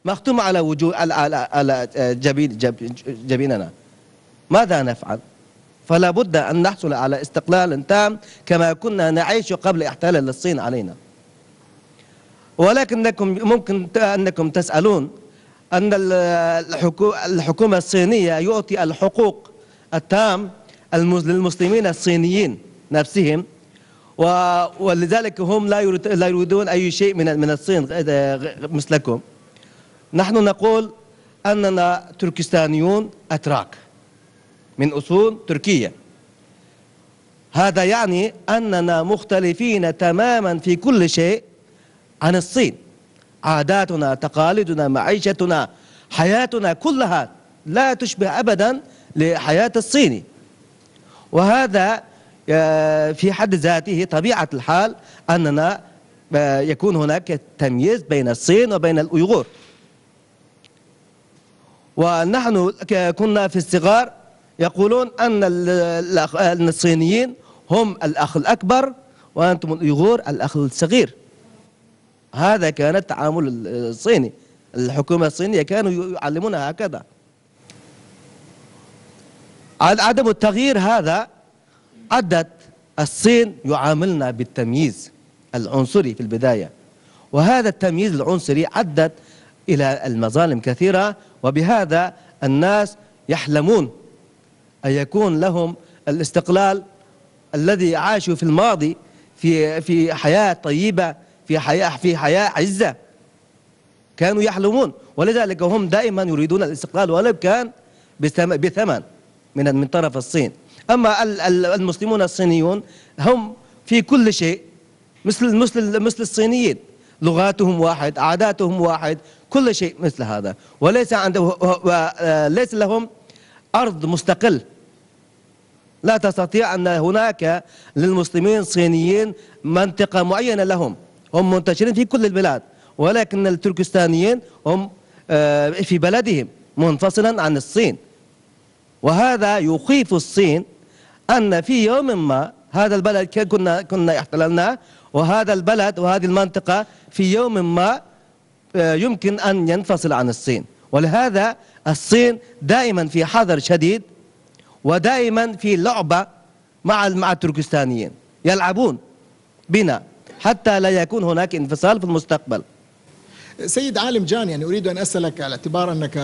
مختومة على وجوه على جبيننا. ماذا نفعل؟ فلا بد أن نحصل على استقلال تام كما كنا نعيش قبل احتلال الصين علينا. ولكنكم ممكن أنكم تسألون أن الحكومة الصينية يعطي الحقوق التام للمسلمين الصينيين نفسهم، ولذلك هم لا يريدون أي شيء من الصين مثلكم. نحن نقول أننا تركستانيون أتراك من أصول تركية. هذا يعني أننا مختلفين تماما في كل شيء عن الصين. عاداتنا، تقاليدنا، معيشتنا، حياتنا كلها لا تشبه أبدا لحياة الصيني. وهذا في حد ذاته طبيعة الحال أننا يكون هناك تمييز بين الصين وبين الأيغور. ونحن كنا في الصغار يقولون أن الصينيين هم الأخ الأكبر وأنتم الأيغور الأخ الصغير. هذا كان التعامل الصيني، الحكومة الصينية كانوا يعلمونها هكذا. عدم التغيير هذا أدت الصين يعاملنا بالتمييز العنصري في البداية، وهذا التمييز العنصري أدت إلى المظالم كثيرة. وبهذا الناس يحلمون أن يكون لهم الاستقلال الذي عاشوا في الماضي في حياة طيبة، في حياة عزة كانوا يحلمون. ولذلك هم دائما يريدون الاستقلال ولو كان بثمن من طرف الصين. أما المسلمون الصينيون هم في كل شيء مثل الصينيين، لغاتهم واحد، عاداتهم واحد، كل شيء مثل هذا. ليس لهم أرض مستقل. لا تستطيع أن هناك للمسلمين الصينيين منطقة معينة لهم، هم منتشرين في كل البلاد، ولكن التركستانيين هم في بلدهم منفصلا عن الصين. وهذا يخيف الصين أن في يوم ما هذا البلد كنا احتللناه، وهذا البلد وهذه المنطقة في يوم ما يمكن أن ينفصل عن الصين. ولهذا الصين دائما في حذر شديد، ودائما في لعبة مع التركستانيين، يلعبون بنا حتى لا يكون هناك انفصال في المستقبل. سيد عالم جان، يعني أريد أن أسألك على اعتبار أنك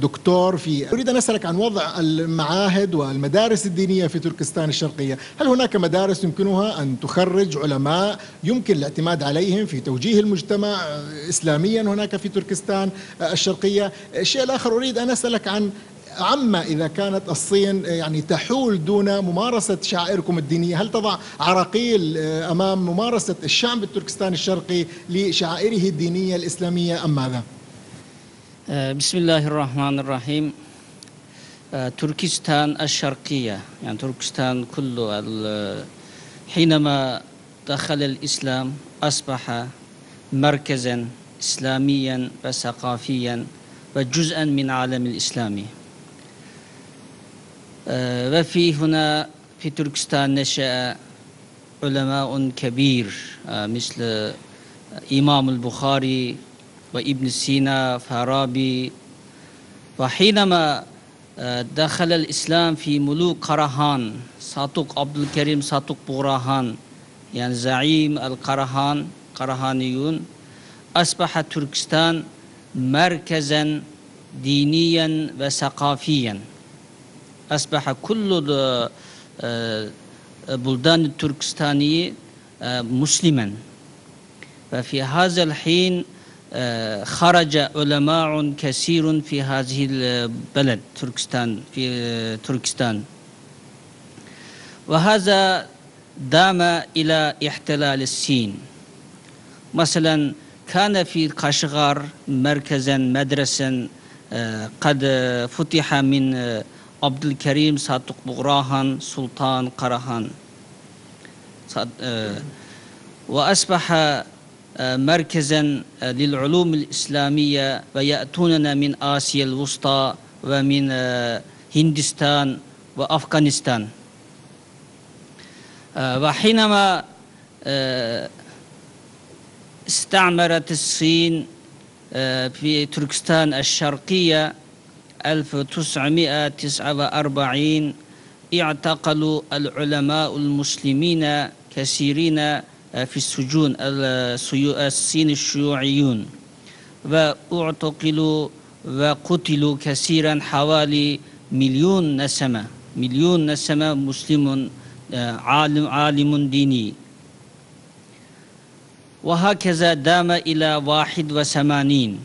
دكتور أريد أن أسألك عن وضع المعاهد والمدارس الدينية في تركستان الشرقية. هل هناك مدارس يمكنها أن تخرج علماء يمكن الاعتماد عليهم في توجيه المجتمع إسلاميا هناك في تركستان الشرقية؟ الشيء الآخر أريد أن أسألك عما إذا كانت الصين يعني تحول دون ممارسة شعائركم الدينية، هل تضع عراقيل أمام ممارسة الشعب التركستاني الشرقي لشعائره الدينية الإسلامية أم ماذا؟ بسم الله الرحمن الرحيم. تركستان الشرقية يعني تركستان كله حينما دخل الإسلام أصبح مركزا إسلاميا وثقافيا وجزءا من عالم الإسلامي. وفي هنا في تركستان نشأ علماء كبير مثل إمام البخاري وابن سينا فارابي. وحينما دخل الإسلام في ملوك قراهان، ساتوق عبد الكريم ساتوق بغراهان يعني زعيم قراهانيون، أصبح تركستان مركزا دينيا وثقافيا. أصبح كل بلدان التركستانية مسلما. وفي هذا الحين خرج علماء كثير في هذه البلد في تركستان، وهذا دام إلى احتلال الصين. مثلا كان في قشغار مركزا مدرسا قد فتح من عبد الكريم ساتوق بغراهان سلطان قراهان، وأصبح مركزا للعلوم الإسلامية، ويأتوننا من آسيا الوسطى ومن هندستان وأفغانستان. وحينما استعمرت الصين في تركستان الشرقية 1949 اعتقلوا العلماء المسلمين كثيرين في السجون الصين الشيوعيون، واعتقلوا وقتلوا كثيرا حوالي مليون نسمة مسلم عالم ديني. وهكذا دام إلى 81.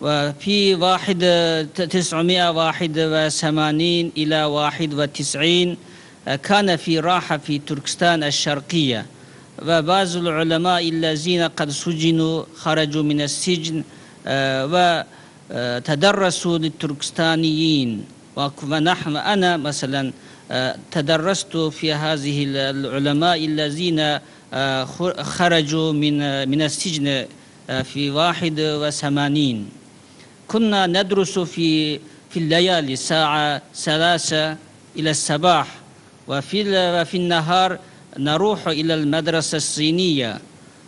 وفي 1981 إلى 91 كان في راحة في تركستان الشرقية، وبعض العلماء الذين قد سجنوا خرجوا من السجن وتدرسوا للتركستانيين. أنا مثلا تدرست في هذه العلماء الذين خرجوا من السجن في 81. كنا ندرس في الليالي الساعة 3 إلى الصباح، وفي النهار نروح إلى المدرسة الصينية،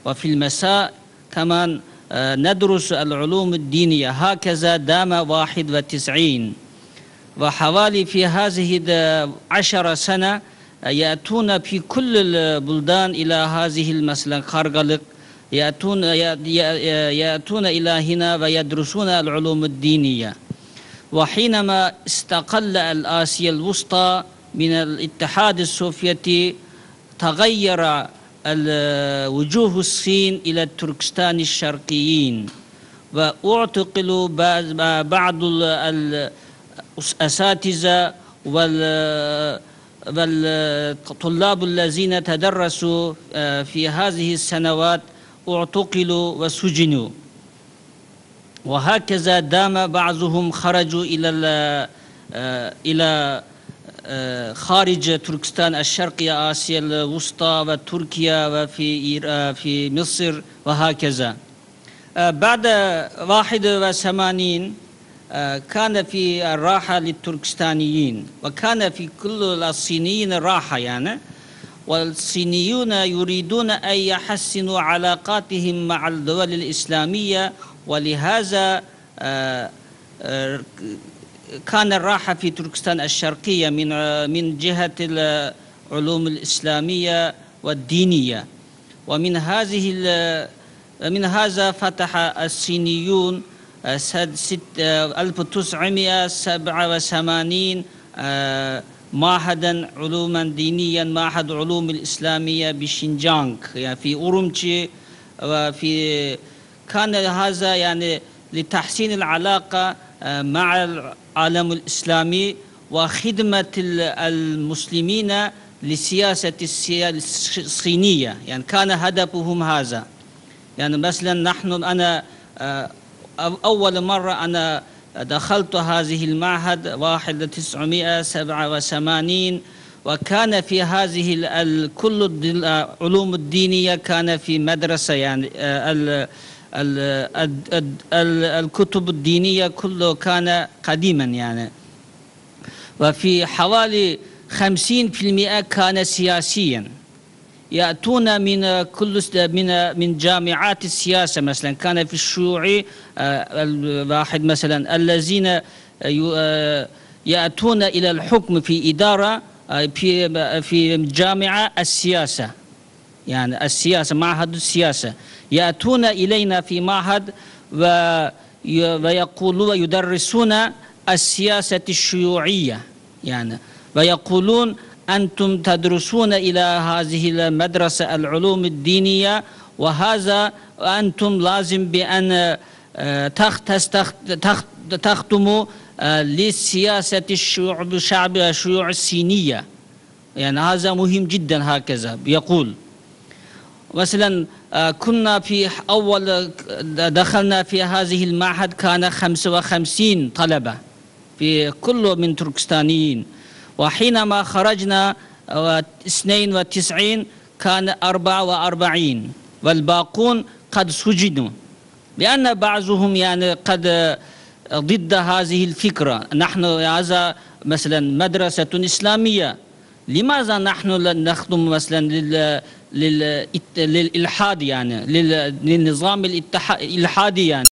وفي المساء كمان ندرس العلوم الدينية. هكذا دام 91. وحوالي في هذه 10 سنة يأتون في كل البلدان إلى هذه مثلا خرقلق، يأتون إلى هنا ويدرسون العلوم الدينية. وحينما استقل آسيا الوسطى من الاتحاد السوفيتي تغير وجوه الصين إلى تركستان الشرقيين، واعتقلوا بعض الأساتذة والطلاب الذين تدرسوا في هذه السنوات اعتقلوا وسجنوا. وهكذا دام بعضهم خرجوا إلى خارج تركستان الشرقية، آسيا الوسطى وتركيا وفي مصر وهكذا. بعد 81 كان في الراحة للتركستانيين، وكان في كل الصينيين راحة يعني. والصينيون يريدون أن يحسنوا علاقاتهم مع الدول الإسلامية، ولهذا كان الراحة في تركستان الشرقية من جهة العلوم الإسلامية والدينية. ومن هذا فتح الصينيون 1987 معهدا علوما دينيا، معهد علوم الإسلامية بشينجانغ يعني في أورمتشي. كان هذا يعني لتحسين العلاقة مع العالم الإسلامي وخدمة المسلمين لسياسة الصينية، يعني كان هدفهم هذا. يعني مثلا أنا أول مرة أنا دخلت هذه المعهد 1987، وكان في هذه كل العلوم الدينية كان في مدرسة يعني الكتب الدينية كله كان قديما يعني. وفي حوالي 50% كان سياسيا، يأتون من جامعات السياسة. مثلا كان في الشيوعي الواحد مثلا الذين يأتون إلى الحكم في إدارة في جامعة السياسة، يعني السياسة معهد السياسة، يأتون إلينا في معهد ويقولون ويدرسون السياسة الشيوعية يعني، ويقولون أنتم تدرسون إلى هذه المدرسة العلوم الدينية، وهذا أنتم لازم بأن تخدموا لسياسة الشيوع الصينية، يعني هذا مهم جدا. هكذا يقول. مثلا كنا في دخلنا في هذه المعهد كان 55 طلبة في كل من تركستانيين، وحينما خرجنا 92 كان 44، والباقون قد سجنوا، لأن بعضهم يعني قد ضد هذه الفكرة. نحن هذا مثلا مدرسة إسلامية، لماذا نحن نخدم مثلا للإلحاد يعني للنظام الإلحادي يعني